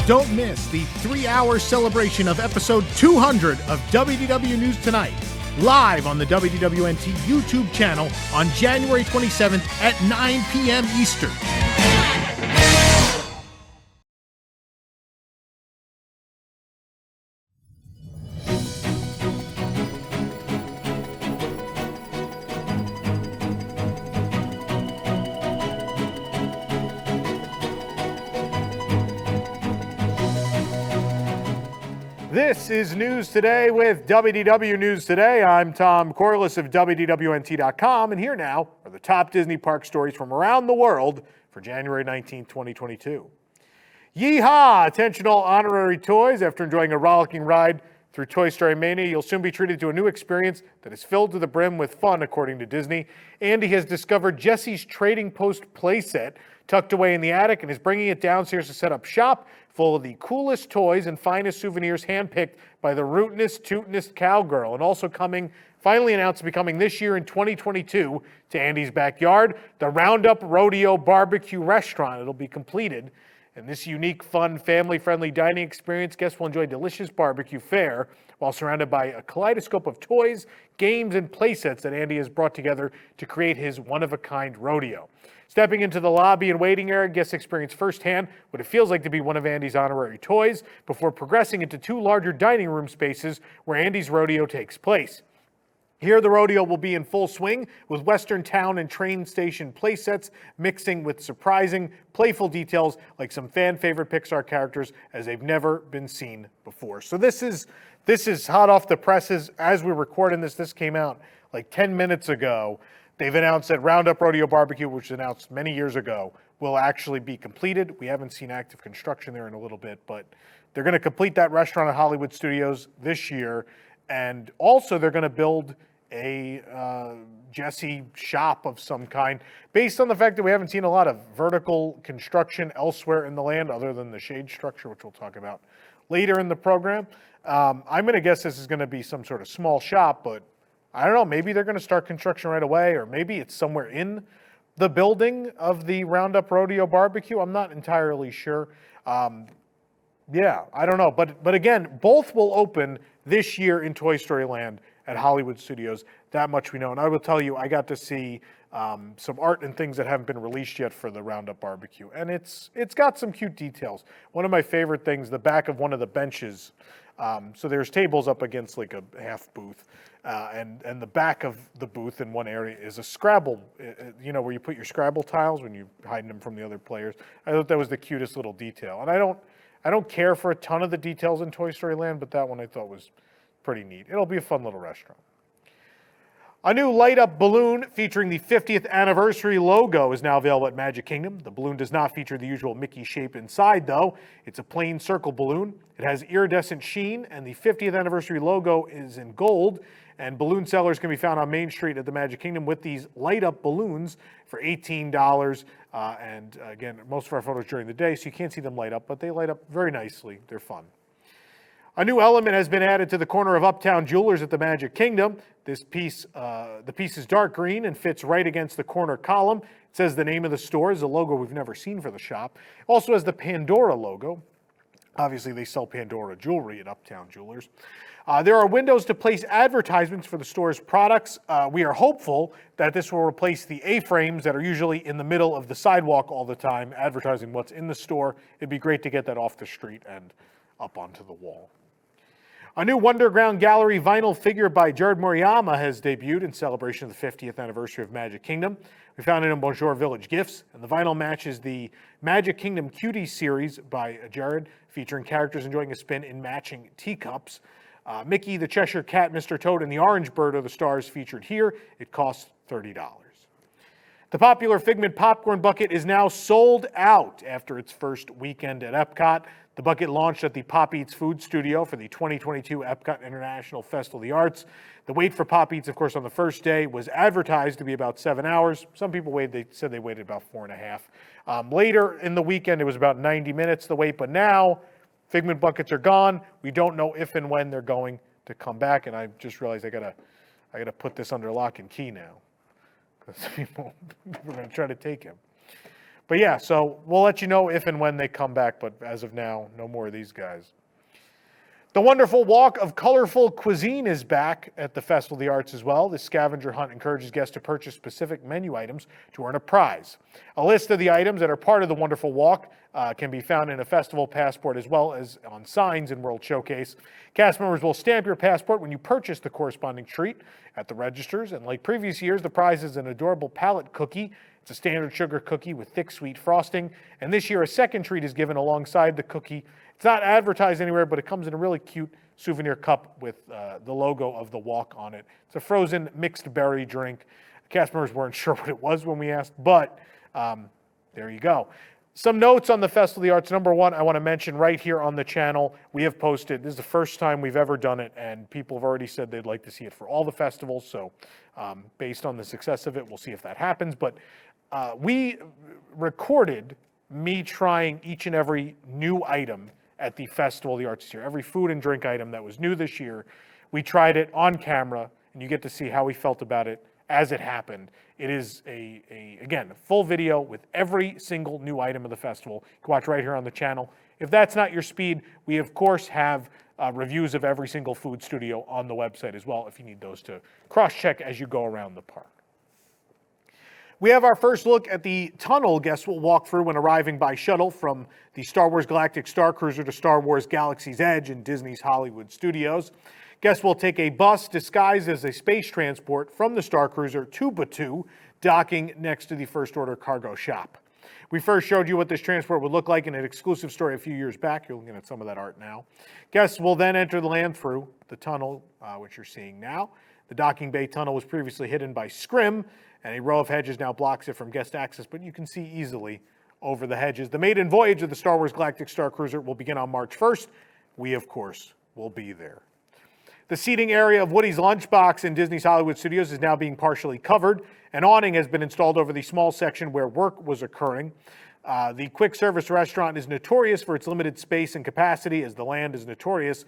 Don't miss the 3-hour celebration of episode 200 of WDW News Tonight, live on the WDWNT YouTube channel on January 27th at 9 p.m. Eastern. This is News Today with WDW News Today. I'm Tom Corless of WDWNT.com, and here now are the top Disney park stories from around the world for January 19, 2022. Yeehaw! Attention all honorary toys. After enjoying a rollicking ride through Toy Story Mania, you'll soon be treated to a new experience that is filled to the brim with fun, according to Disney. Andy has discovered Jessie's Trading Post playset tucked away in the attic and is bringing it downstairs to set up shop, full of the coolest toys and finest souvenirs handpicked by the rootinest, tootinest cowgirl. And also finally announced to be coming this year in 2022 to Andy's backyard, the Roundup Rodeo Barbecue Restaurant. It'll be completed. And this unique, fun, family-friendly dining experience, guests will enjoy delicious barbecue fare while surrounded by a kaleidoscope of toys, games, and playsets that Andy has brought together to create his one-of-a-kind rodeo. Stepping into the lobby and waiting area, guests experience firsthand what it feels like to be one of Andy's honorary toys before progressing into two larger dining room spaces where Andy's rodeo takes place. Here, the rodeo will be in full swing with Western town and train station playsets mixing with surprising, playful details like some fan-favorite Pixar characters as they've never been seen before. So this is hot off the presses. As we're recording this came out like 10 minutes ago. They've announced that Roundup Rodeo Barbecue, which was announced many years ago, will actually be completed. We haven't seen active construction there in a little bit, but they're going to complete that restaurant at Hollywood Studios this year. And also they're going to build a Jessie shop of some kind based on the fact that we haven't seen a lot of vertical construction elsewhere in the land other than the shade structure, which we'll talk about later in the program. I'm going to guess this is going to be some sort of small shop, but I don't know, maybe they're going to start construction right away, or maybe it's somewhere in the building of the Roundup Rodeo Barbecue. I'm not entirely sure. Yeah, I don't know. But again, both will open this year in Toy Story Land at Hollywood Studios. That much we know. And I will tell you, I got to see some art and things that haven't been released yet for the Roundup Barbecue. And it's got some cute details. One of my favorite things, the back of one of the benches. So there's tables up against like a half booth. And the back of the booth in one area is a Scrabble, where you put your Scrabble tiles when you're hiding them from the other players. I thought that was the cutest little detail. And I don't care for a ton of the details in Toy Story Land, but that one I thought was pretty neat. It'll be a fun little restaurant. A new light-up balloon featuring the 50th anniversary logo is now available at Magic Kingdom. The balloon does not feature the usual Mickey shape inside, though. It's a plain circle balloon. It has iridescent sheen, and the 50th anniversary logo is in gold. And balloon sellers can be found on Main Street at the Magic Kingdom with these light-up balloons for $18. And again, most of our photos during the day, so you can't see them light up, but they light up very nicely. They're fun. A new element has been added to the corner of Uptown Jewelers at the Magic Kingdom. The piece is dark green and fits right against the corner column. It says the name of the store is a logo we've never seen for the shop. Also has the Pandora logo. Obviously, they sell Pandora jewelry at Uptown Jewelers. There are windows to place advertisements for the store's products. We are hopeful that this will replace the A-frames that are usually in the middle of the sidewalk all the time, advertising what's in the store. It'd be great to get that off the street and up onto the wall. A new Wonderground Gallery vinyl figure by Jared Moriyama has debuted in celebration of the 50th anniversary of Magic Kingdom. We found it in Bonjour Village Gifts, and the vinyl matches the Magic Kingdom Cutie series by Jared, featuring characters enjoying a spin in matching teacups. Mickey, the Cheshire Cat, Mr. Toad, and the Orange Bird are the stars featured here. It costs $30. The popular Figment popcorn bucket is now sold out after its first weekend at Epcot. The bucket launched at the Pop Eats Food Studio for the 2022 Epcot International Festival of the Arts. The wait for Pop Eats, of course, on the first day was advertised to be about 7 hours. Some people said they waited about 4.5. Later in the weekend, it was about 90 minutes, the wait, but now Figment buckets are gone. We don't know if and when they're going to come back, and I just realized I gotta put this under lock and key now because people are going to try to take him. But yeah, so we'll let you know if and when they come back, but as of now, no more of these guys. The wonderful walk of colorful cuisine is back at the Festival of the Arts as well. This scavenger hunt encourages guests to purchase specific menu items to earn a prize. A list of the items that are part of the wonderful walk can be found in a festival passport as well as on signs in World Showcase. Cast members will stamp your passport when you purchase the corresponding treat at the registers. And like previous years, the prize is an adorable palette cookie. It's a standard sugar cookie with thick, sweet frosting. And this year, a second treat is given alongside the cookie. It's not advertised anywhere, but it comes in a really cute souvenir cup with the logo of the walk on it. It's a frozen mixed berry drink. Cast members weren't sure what it was when we asked, but there you go. Some notes on the Festival of the Arts. Number one, I want to mention right here on the channel, we have posted, this is the first time we've ever done it, and people have already said they'd like to see it for all the festivals, so based on the success of it, we'll see if that happens. But we recorded me trying each and every new item at the Festival of the Arts this year. Every food and drink item that was new this year, we tried it on camera, and you get to see how we felt about it as it happened. It is again, a full video with every single new item of the festival. You can watch right here on the channel. If that's not your speed, we of course have reviews of every single food studio on the website as well if you need those to cross-check as you go around the park. We have our first look at the tunnel guests will walk through when arriving by shuttle from the Star Wars Galactic Star Cruiser to Star Wars Galaxy's Edge in Disney's Hollywood Studios. Guests will take a bus disguised as a space transport from the Star Cruiser to Batuu, docking next to the First Order cargo shop. We first showed you what this transport would look like in an exclusive story a few years back. You're looking at some of that art now. Guests will then enter the land through the tunnel, which you're seeing now. The docking bay tunnel was previously hidden by scrim, and a row of hedges now blocks it from guest access, but you can see easily over the hedges. The maiden voyage of the Star Wars Galactic Star Cruiser will begin on March 1st. We, of course, will be there. The seating area of Woody's Lunchbox in Disney's Hollywood Studios is now being partially covered. An awning has been installed over the small section where work was occurring. The quick service restaurant is notorious for its limited space and capacity, as the land is notorious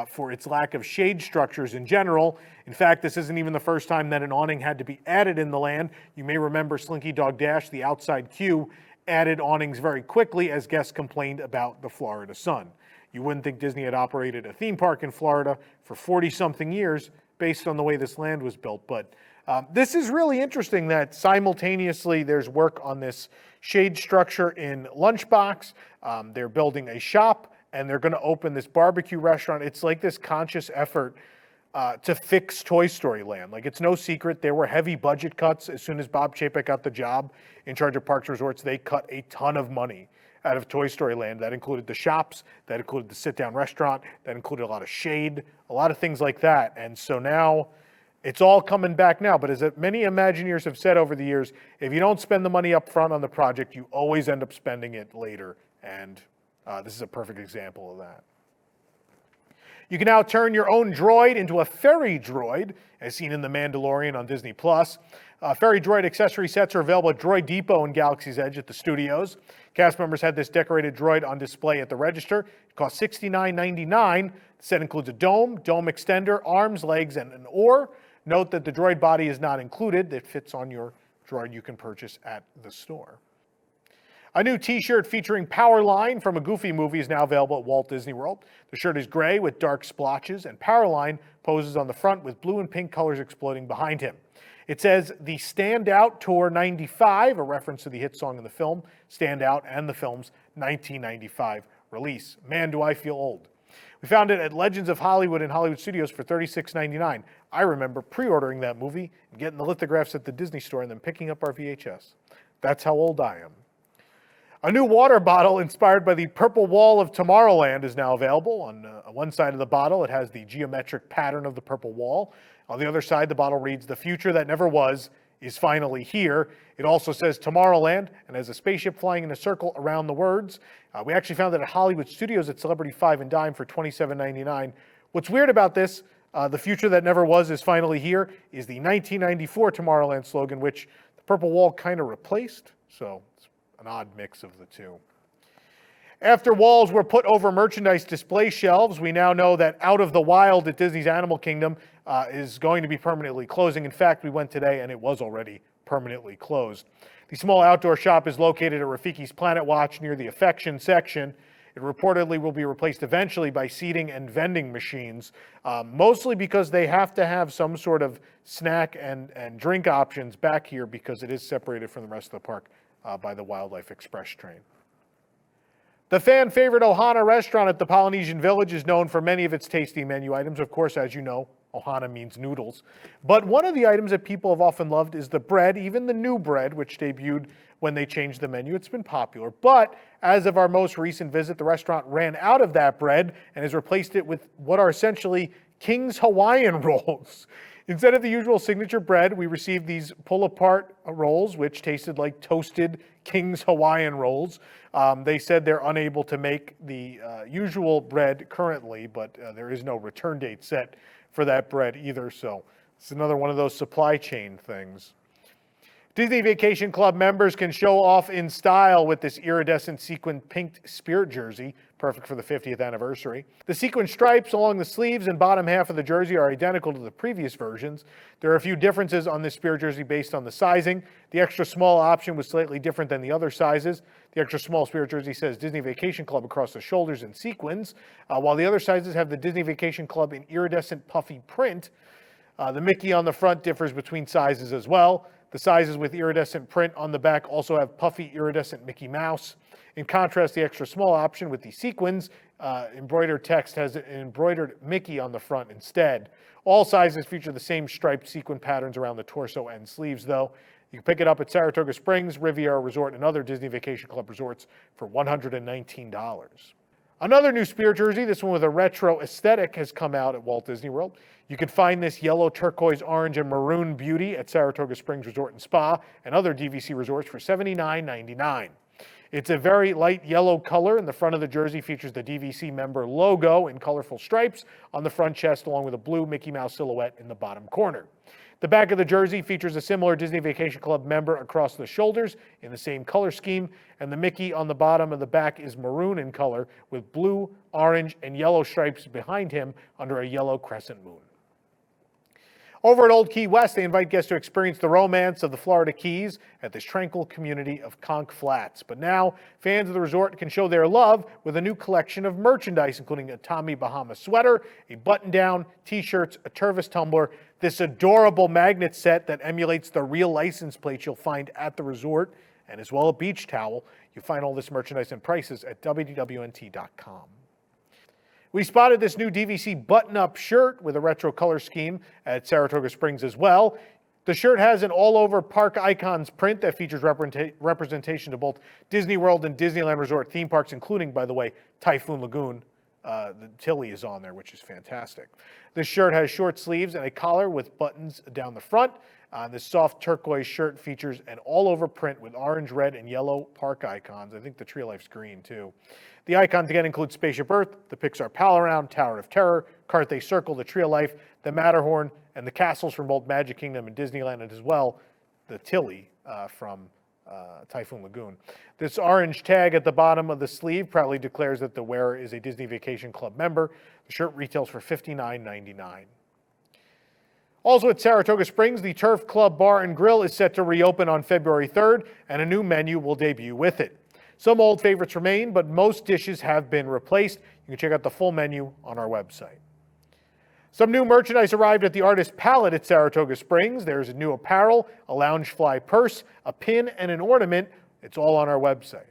for its lack of shade structures in general. In fact, this isn't even the first time that an awning had to be added in the land. You may remember Slinky Dog Dash, the outside queue, added awnings very quickly as guests complained about the Florida sun. You wouldn't think Disney had operated a theme park in Florida for 40-something years based on the way this land was built. But this is really interesting that simultaneously there's work on this shade structure in Lunchbox. They're building a shop, and they're going to open this barbecue restaurant. It's like this conscious effort to fix Toy Story Land. Like, it's no secret there were heavy budget cuts. As soon as Bob Chapek got the job in charge of Parks and Resorts, they cut a ton of money out of Toy Story Land. That included the shops, that included the sit-down restaurant, that included a lot of shade, a lot of things like that. And so now it's all coming back now. But as many Imagineers have said over the years, if you don't spend the money up front on the project, you always end up spending it later. And this is a perfect example of that. You can now turn your own droid into a fairy droid, as seen in The Mandalorian on Disney+. Fairy droid accessory sets are available at Droid Depot and Galaxy's Edge at the studios. Cast members had this decorated droid on display at the register. It costs $69.99. The set includes a dome extender, arms, legs, and an oar. Note that the droid body is not included. It fits on your droid you can purchase at the store. A new t-shirt featuring Powerline from a Goofy movie is now available at Walt Disney World. The shirt is gray with dark splotches, and Powerline poses on the front with blue and pink colors exploding behind him. It says the Stand Out Tour 95, a reference to the hit song in the film, Stand Out, and the film's 1995 release. Man, do I feel old. We found it at Legends of Hollywood and Hollywood Studios for $36.99. I remember pre-ordering that movie and getting the lithographs at the Disney store and then picking up our VHS. That's how old I am. A new water bottle inspired by the purple wall of Tomorrowland is now available. On one side of the bottle, it has the geometric pattern of the purple wall. On the other side, the bottle reads, "The future that never was is finally here." It also says Tomorrowland and has a spaceship flying in a circle around the words. We actually found it at Hollywood Studios at Celebrity Five and Dime for $27.99. What's weird about this, "The future that never was is finally here," is the 1994 Tomorrowland slogan, which the purple wall kind of replaced. So it's an odd mix of the two. After walls were put over merchandise display shelves, we now know that Out of the Wild at Disney's Animal Kingdom is going to be permanently closing. In fact, we went today and it was already permanently closed. The small outdoor shop is located at Rafiki's Planet Watch near the Affection section. It reportedly will be replaced eventually by seating and vending machines, mostly because they have to have some sort of snack and drink options back here because it is separated from the rest of the park by the Wildlife Express train. The fan favorite Ohana restaurant at the Polynesian Village is known for many of its tasty menu items. Of course, as you know, Ohana means noodles. But one of the items that people have often loved is the bread, even the new bread, which debuted when they changed the menu. It's been popular. But as of our most recent visit, the restaurant ran out of that bread and has replaced it with what are essentially King's Hawaiian rolls. Instead of the usual signature bread, we received these pull-apart rolls, which tasted like toasted King's Hawaiian rolls. They said they're unable to make the usual bread currently, but there is no return date set for that bread either, so it's another one of those supply chain things. Disney Vacation Club members can show off in style with this iridescent sequin pink Spirit jersey, perfect for the 50th anniversary. The sequin stripes along the sleeves and bottom half of the jersey are identical to the previous versions. There are a few differences on this Spirit jersey based on the sizing. The extra small option was slightly different than the other sizes. The extra small Spirit jersey says Disney Vacation Club across the shoulders in sequins, while the other sizes have the Disney Vacation Club in iridescent puffy print. The Mickey on the front differs between sizes as well. The sizes with iridescent print on the back also have puffy iridescent Mickey Mouse. In contrast, the extra small option with the sequins, embroidered text has an embroidered Mickey on the front instead. All sizes feature the same striped sequin patterns around the torso and sleeves, though. You can pick it up at Saratoga Springs, Riviera Resort, and other Disney Vacation Club resorts for $119. Another new Spirit jersey, this one with a retro aesthetic, has come out at Walt Disney World. You can find this yellow, turquoise, orange, and maroon beauty at Saratoga Springs Resort and Spa and other DVC resorts for $79.99. It's a very light yellow color, and the front of the jersey features the DVC member logo in colorful stripes on the front chest, along with a blue Mickey Mouse silhouette in the bottom corner. The back of the jersey features a similar Disney Vacation Club member across the shoulders in the same color scheme, and the Mickey on the bottom of the back is maroon in color with blue, orange, and yellow stripes behind him under a yellow crescent moon. Over at Old Key West, they invite guests to experience the romance of the Florida Keys at this tranquil community of Conch Flats. But now, fans of the resort can show their love with a new collection of merchandise, including a Tommy Bahama sweater, a button-down, t-shirts, a Tervis tumbler, this adorable magnet set that emulates the real license plate you'll find at the resort, and as well a beach towel. You find all this merchandise and prices at WDWNT.com. We spotted this new DVC button-up shirt with a retro color scheme at Saratoga Springs as well. The shirt has an all-over Park Icons print that features representation of both Disney World and Disneyland Resort theme parks, including, by the way, Typhoon Lagoon. The Tilly is on there, which is fantastic. This shirt has short sleeves and a collar with buttons down the front. This soft turquoise shirt features an all-over print with orange, red, and yellow park icons. I think the Tree of Life's green, too. The icons, again, include Spaceship Earth, the Pixar Pal Around, Tower of Terror, Carthay Circle, the Tree of Life, the Matterhorn, and the castles from both Magic Kingdom and Disneyland, and as well, the Tilly from Typhoon Lagoon. This orange tag at the bottom of the sleeve proudly declares that the wearer is a Disney Vacation Club member. The shirt retails for $59.99. Also at Saratoga Springs, the Turf Club Bar and Grill is set to reopen on February 3rd, and a new menu will debut with it. Some old favorites remain, but most dishes have been replaced. You can check out the full menu on our website. Some new merchandise arrived at the Artist Palette at Saratoga Springs. There's a new apparel, a Loungefly purse, a pin, and an ornament. It's all on our website.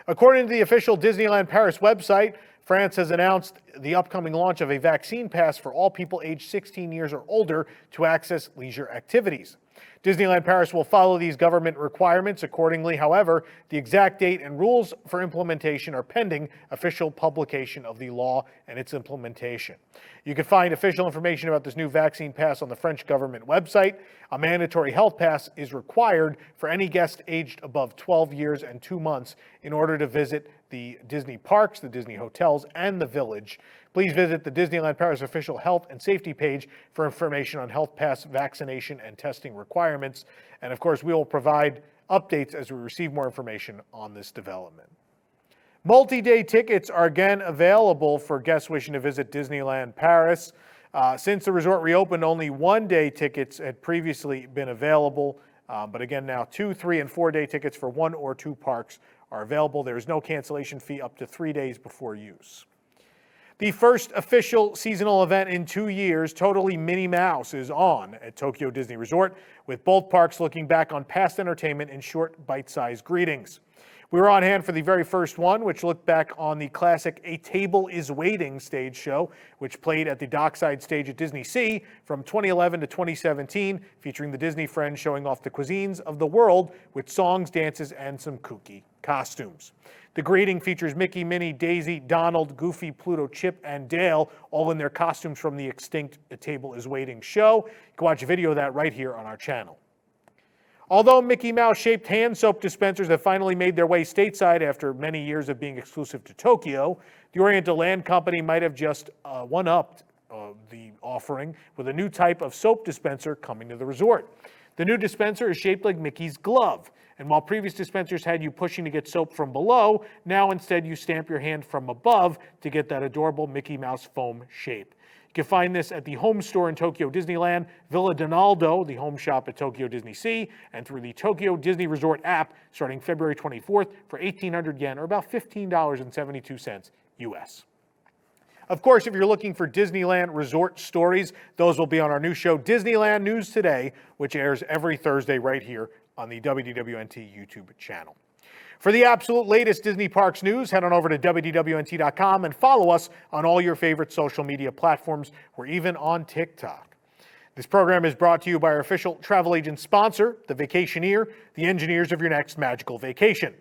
According to the official Disneyland Paris website, France has announced the upcoming launch of a vaccine pass for all people aged 16 years or older to access leisure activities. Disneyland Paris will follow these government requirements accordingly. However, the exact date and rules for implementation are pending official publication of the law and its implementation. You can find official information about this new vaccine pass on the French government website. A mandatory health pass is required for any guest aged above 12 years and 2 months in order to visit the Disney parks, the Disney hotels, and the village. Please visit the Disneyland Paris official health and safety page for information on health pass vaccination and testing requirements. And of course, we will provide updates as we receive more information on this development. Multi-day tickets are again available for guests wishing to visit Disneyland Paris. Since the resort reopened, only one-day tickets had previously been available. But again, now 2, 3, and 4 day tickets for 1 or 2 parks are available. There is no cancellation fee up to 3 days before use. The first official seasonal event in 2 years, Totally Minnie Mouse, is on at Tokyo Disney Resort, with both parks looking back on past entertainment in short, bite-sized greetings. We were on hand for the very first one, which looked back on the classic A Table is Waiting stage show, which played at the Dockside stage at Disney Sea from 2011 to 2017, featuring the Disney friends showing off the cuisines of the world with songs, dances, and some kooky costumes. The greeting features Mickey, Minnie, Daisy, Donald, Goofy, Pluto, Chip, and Dale, all in their costumes from the extinct A Table is Waiting show. You can watch a video of that right here on our channel. Although Mickey Mouse-shaped hand soap dispensers have finally made their way stateside after many years of being exclusive to Tokyo, the Oriental Land Company might have just one-upped the offering with a new type of soap dispenser coming to the resort. The new dispenser is shaped like Mickey's glove, and while previous dispensers had you pushing to get soap from below, now instead you stamp your hand from above to get that adorable Mickey Mouse foam shape. You can find this at the home store in Tokyo Disneyland, Villa Donaldo, the home shop at Tokyo Disney Sea, and through the Tokyo Disney Resort app starting February 24th for 1,800 yen, or about $15.72 US. Of course, if you're looking for Disneyland resort stories, those will be on our new show, Disneyland News Today, which airs every Thursday right here on the WDWNT YouTube channel. For the absolute latest Disney Parks news, head on over to WDWNT.com and follow us on all your favorite social media platforms. We're even on TikTok. This program is brought to you by our official travel agent sponsor, The Vacationeer, the engineers of your next magical vacation.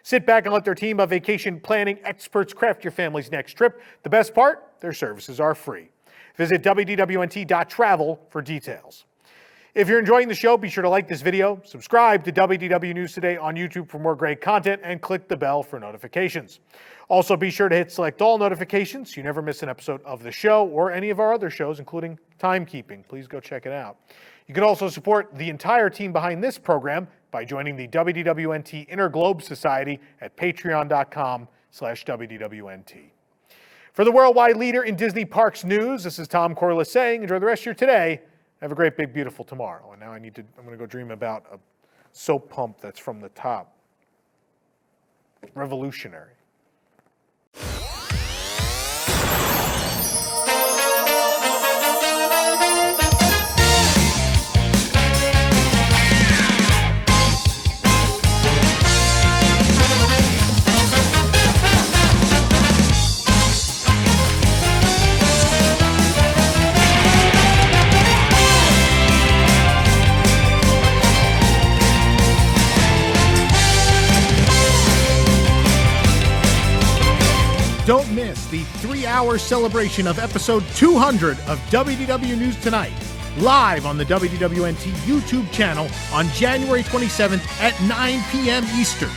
Sit back and let their team of vacation planning experts craft your family's next trip. The best part, their services are free. Visit WDWNT.travel for details. If you're enjoying the show, be sure to like this video, subscribe to WDW News Today on YouTube for more great content, and click the bell for notifications. Also, be sure to hit select all notifications so you never miss an episode of the show or any of our other shows, including Timekeeping. Please go check it out. You can also support the entire team behind this program by joining the WDWNT Inner Globe Society at patreon.com/WDWNT. For the worldwide leader in Disney Parks news, this is Tom Corless saying, enjoy the rest of your today. Have a great, big, beautiful tomorrow. And now I'm going to go dream about a soap pump that's from the top. Revolutionary. Don't miss the 3-hour celebration of episode 200 of WDW News Tonight, live on the WDWNT YouTube channel on January 27th at 9 p.m. Eastern.